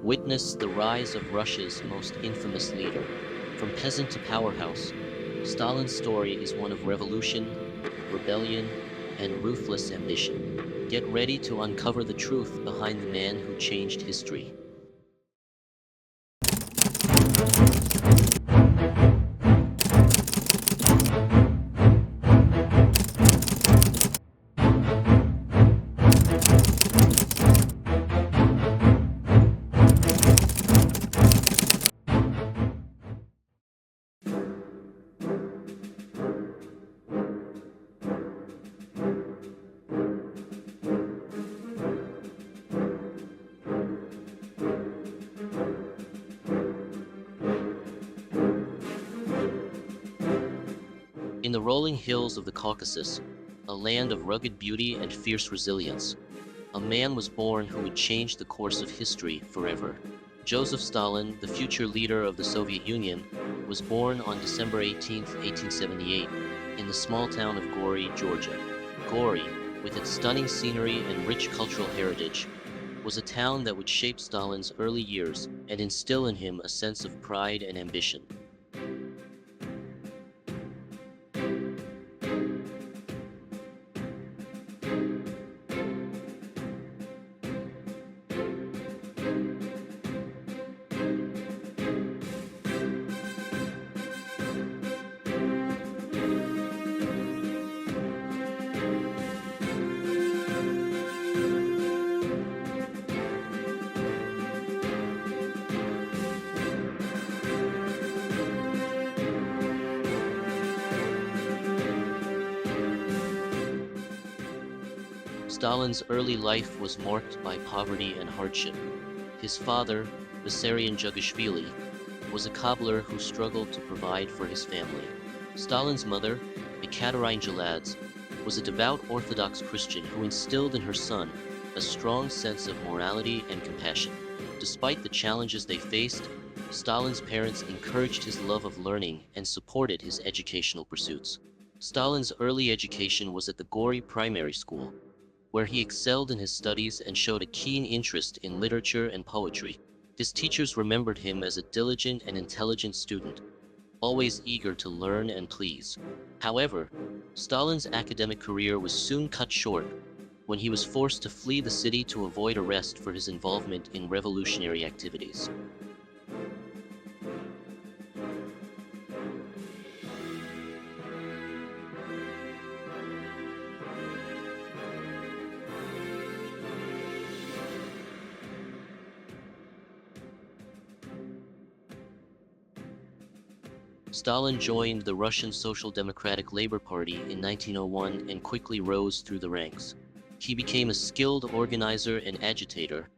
witnessed the rise of Russia's most infamous leader. From peasant to powerhouse, Stalin's story is one of revolution, rebellion, and ruthless ambition. Get ready to uncover the truth behind the man who changed history. In the rolling hills of the Caucasus, a land of rugged beauty and fierce resilience, a man was born who would change the course of history forever. Joseph Stalin, the future leader of the Soviet Union, was born on December 18, 1878, in the small town of Gori, Georgia. Gori, with its stunning scenery and rich cultural heritage, was a town that would shape Stalin's early years and instill in him a sense of pride and ambition. Stalin's early life was marked by poverty and hardship. His father, Vissarion Jugashvili, was a cobbler who struggled to provide for his family. Stalin's mother, Ekaterina Geladze, was a devout Orthodox Christian who instilled in her son a strong sense of morality and compassion. Despite the challenges they faced, Stalin's parents encouraged his love of learning and supported his educational pursuits. Stalin's early education was at the Gori Primary School, where he excelled in his studies and showed a keen interest in literature and poetry. His teachers remembered him as a diligent and intelligent student, always eager to learn and please. However, Stalin's academic career was soon cut short when he was forced to flee the city to avoid arrest for his involvement in revolutionary activities. Stalin joined the Russian Social Democratic Labor Party in 1901 and quickly rose through the ranks. He became a skilled organizer and agitator,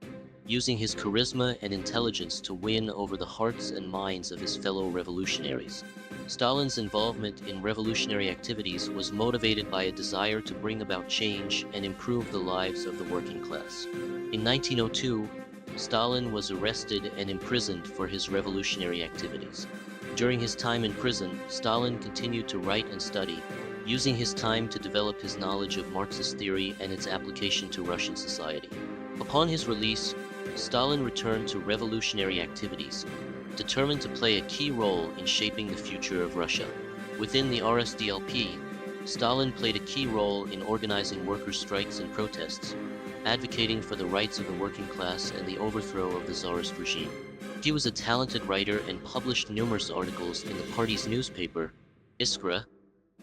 using his charisma and intelligence to win over the hearts and minds of his fellow revolutionaries. Stalin's involvement in revolutionary activities was motivated by a desire to bring about change and improve the lives of the working class. In 1902, Stalin was arrested and imprisoned for his revolutionary activities. During his time in prison, Stalin continued to write and study, using his time to develop his knowledge of Marxist theory and its application to Russian society. Upon his release, Stalin returned to revolutionary activities, determined to play a key role in shaping the future of Russia. Within the RSDLP, Stalin played a key role in organizing worker strikes and protests, advocating for the rights of the working class and the overthrow of the Tsarist regime. He was a talented writer and published numerous articles in the party's newspaper, Iskra,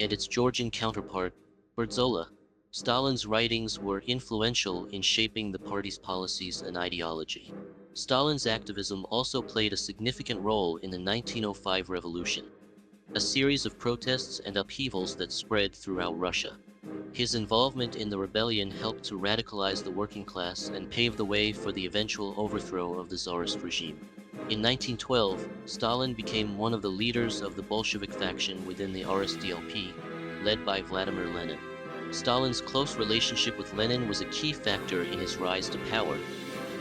and its Georgian counterpart, Berzola. Stalin's writings were influential in shaping the party's policies and ideology. Stalin's activism also played a significant role in the 1905 revolution, a series of protests and upheavals that spread throughout Russia. His involvement in the rebellion helped to radicalize the working class and pave the way for the eventual overthrow of the Tsarist regime. In 1912, Stalin became one of the leaders of the Bolshevik faction within the RSDLP, led by Vladimir Lenin. Stalin's close relationship with Lenin was a key factor in his rise to power,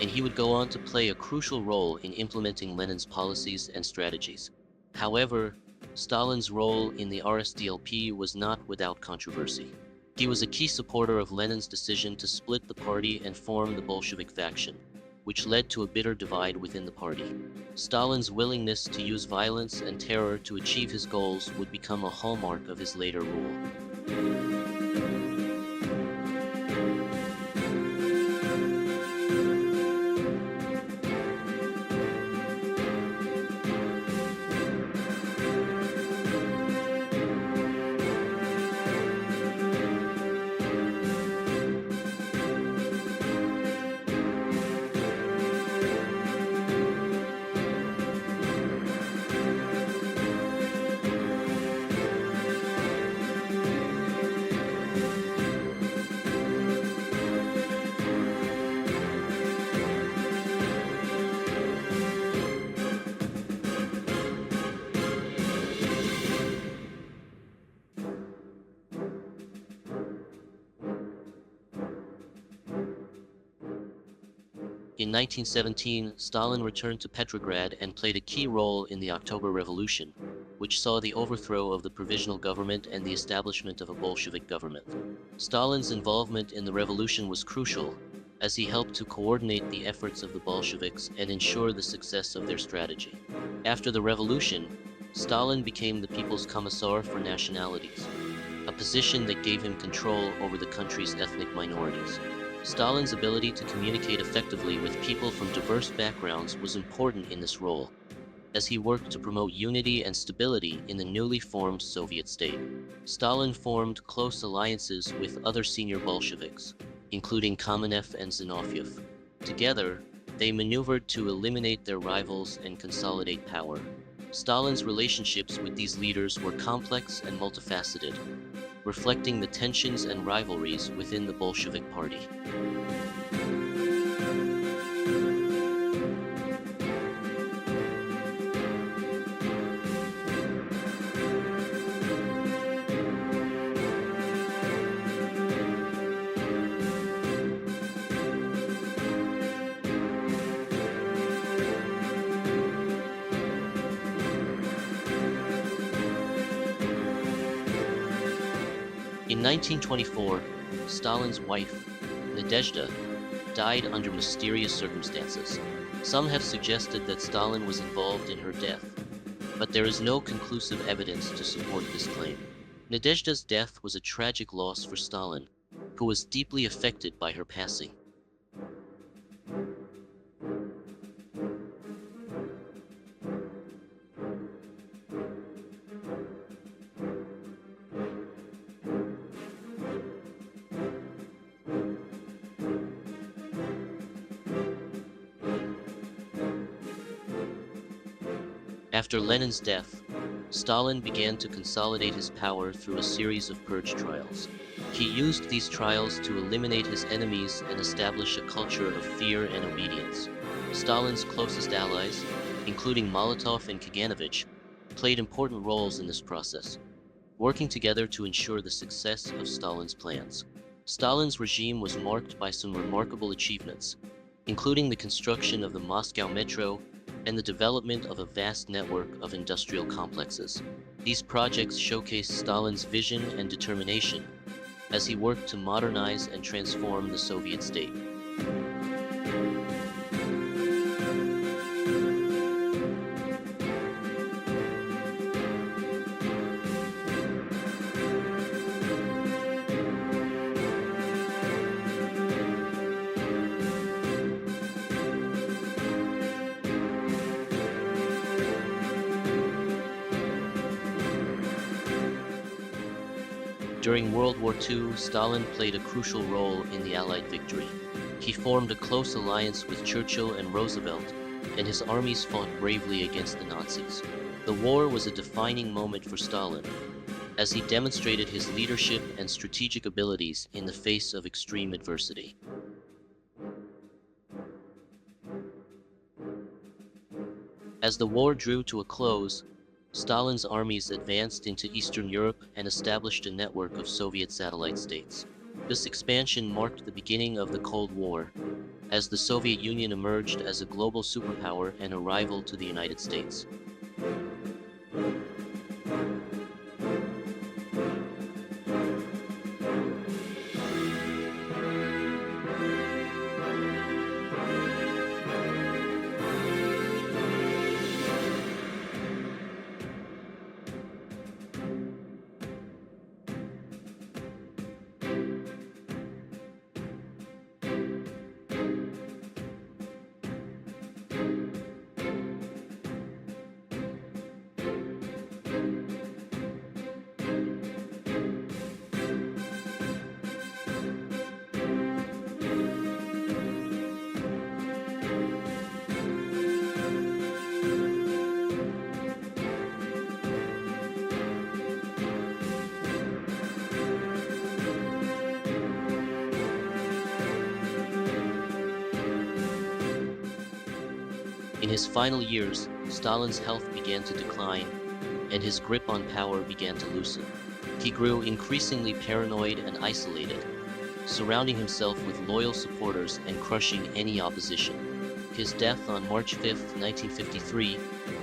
and he would go on to play a crucial role in implementing Lenin's policies and strategies. However, Stalin's role in the RSDLP was not without controversy. He was a key supporter of Lenin's decision to split the party and form the Bolshevik faction. which led to a bitter divide within the party. Stalin's willingness to use violence and terror to achieve his goals would become a hallmark of his later rule. In 1917, Stalin returned to Petrograd and played a key role in the October Revolution, which saw the overthrow of the provisional government and the establishment of a Bolshevik government. Stalin's involvement in the revolution was crucial, as he helped to coordinate the efforts of the Bolsheviks and ensure the success of their strategy. After the revolution, Stalin became the People's Commissar for Nationalities, a position that gave him control over the country's ethnic minorities. Stalin's ability to communicate effectively with people from diverse backgrounds was important in this role, as he worked to promote unity and stability in the newly formed Soviet state. Stalin formed close alliances with other senior Bolsheviks, including Kamenev and Zinoviev. Together, they maneuvered to eliminate their rivals and consolidate power. Stalin's relationships with these leaders were complex and multifaceted, reflecting the tensions and rivalries within the Bolshevik Party. In 1924, Stalin's wife, Nadezhda, died under mysterious circumstances. Some have suggested that Stalin was involved in her death, but there is no conclusive evidence to support this claim. Nadezhda's death was a tragic loss for Stalin, who was deeply affected by her passing. After Lenin's death, Stalin began to consolidate his power through a series of purge trials. He used these trials to eliminate his enemies and establish a culture of fear and obedience. Stalin's closest allies, including Molotov and Kaganovich, played important roles in this process, working together to ensure the success of Stalin's plans. Stalin's regime was marked by some remarkable achievements, including the construction of the Moscow Metro and the development of a vast network of industrial complexes. These projects showcase Stalin's vision and determination as he worked to modernize and transform the Soviet state. During World War II, Stalin played a crucial role in the Allied victory. He formed a close alliance with Churchill and Roosevelt, and his armies fought bravely against the Nazis. The war was a defining moment for Stalin, as he demonstrated his leadership and strategic abilities in the face of extreme adversity. As the war drew to a close, Stalin's armies advanced into Eastern Europe and established a network of Soviet satellite states. This expansion marked the beginning of the Cold War, as the Soviet Union emerged as a global superpower and a rival to the United States. In his final years, Stalin's health began to decline, and his grip on power began to loosen. He grew increasingly paranoid and isolated, surrounding himself with loyal supporters and crushing any opposition. His death on March 5, 1953,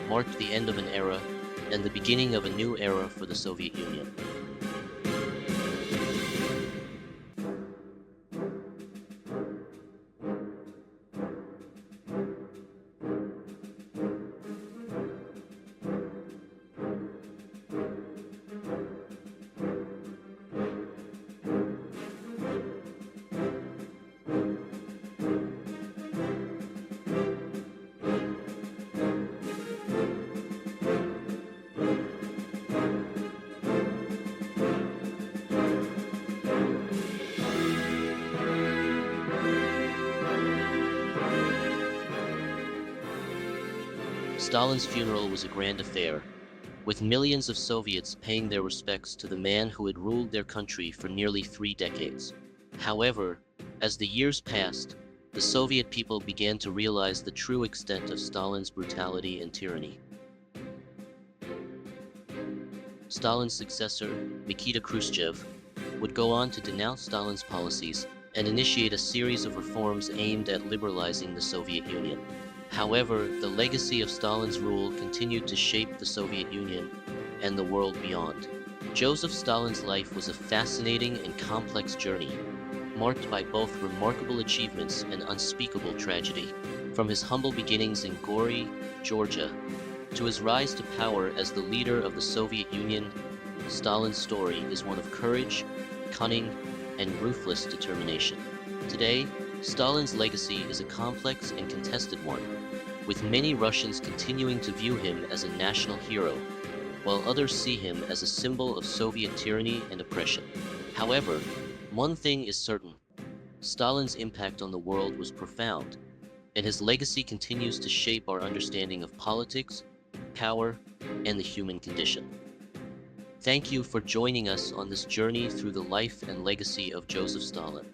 marked the end of an era and the beginning of a new era for the Soviet Union. Stalin's funeral was a grand affair, with millions of Soviets paying their respects to the man who had ruled their country for nearly 3 decades. However, as the years passed, the Soviet people began to realize the true extent of Stalin's brutality and tyranny. Stalin's successor, Nikita Khrushchev, would go on to denounce Stalin's policies and initiate a series of reforms aimed at liberalizing the Soviet Union. However, the legacy of Stalin's rule continued to shape the Soviet Union and the world beyond. Joseph Stalin's life was a fascinating and complex journey, marked by both remarkable achievements and unspeakable tragedy. From his humble beginnings in Gori, Georgia, to his rise to power as the leader of the Soviet Union, Stalin's story is one of courage, cunning, and ruthless determination. Today, Stalin's legacy is a complex and contested one, with many Russians continuing to view him as a national hero, while others see him as a symbol of Soviet tyranny and oppression. However, one thing is certain: Stalin's impact on the world was profound, and his legacy continues to shape our understanding of politics, power, and the human condition. Thank you for joining us on this journey through the life and legacy of Joseph Stalin.